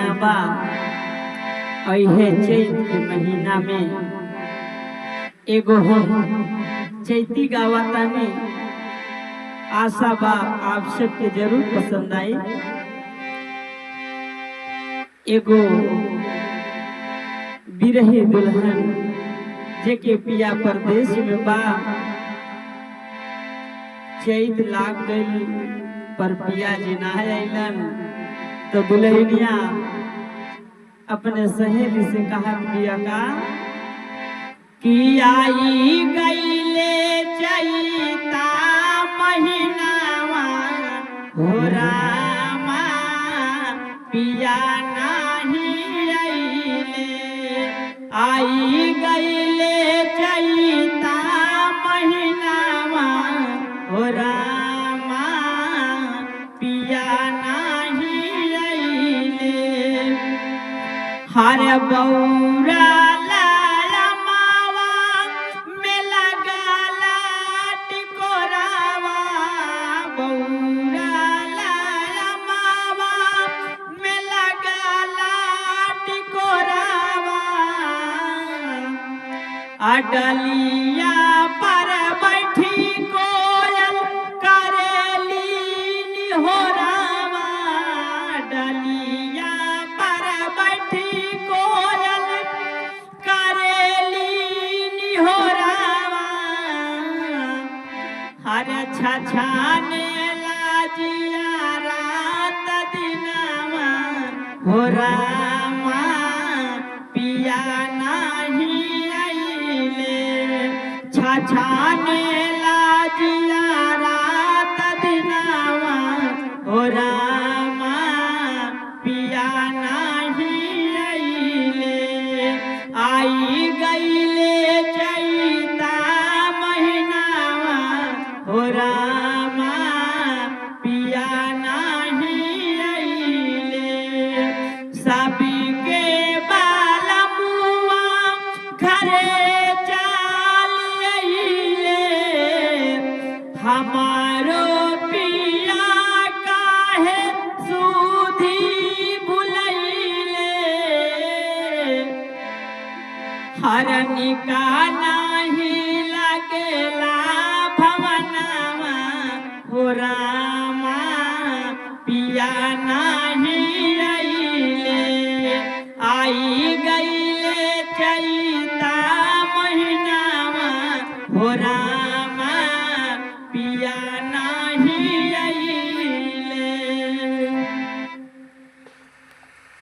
महीना बा, अहे चैत के महीना में एगो हम चैती गावतानी। आशा बा आप सबके जरूर पसंद आई। एगो बिरही दुल्हन जेके पिया परदेश में बा, चैत लाग गई पर पिया जी ना अलन, तो दुल्हनिया अपने सहेली से कहा पिया का कि आई गईले चैता महीनावा हो रामा पिया नाही अइले। आई गईले चैता महीनावा हो रामा पिया नाही अइले। हर बौरा लाया मावा में लगाला टिकोरावा, बौरा लाया मावा में लगाला टिकोरावा। अडलिया पर बैठी कोयल करेली निहोरावा, डलिया पर बैठी कोयल करेली निहोरावा। हर छछाने लाजिया रात दिनावा हो रामा पिया नाही अइले। छछाने लाजिया रात दिनावा हो रामा पिया नाही अइले। आई गईले चैता महीनावा हो रामा पिया नाही अइले। सभी के बालमुआ घरे चाल अइले, हमारो पिया काहे सुधी भुलैले। हर निकाला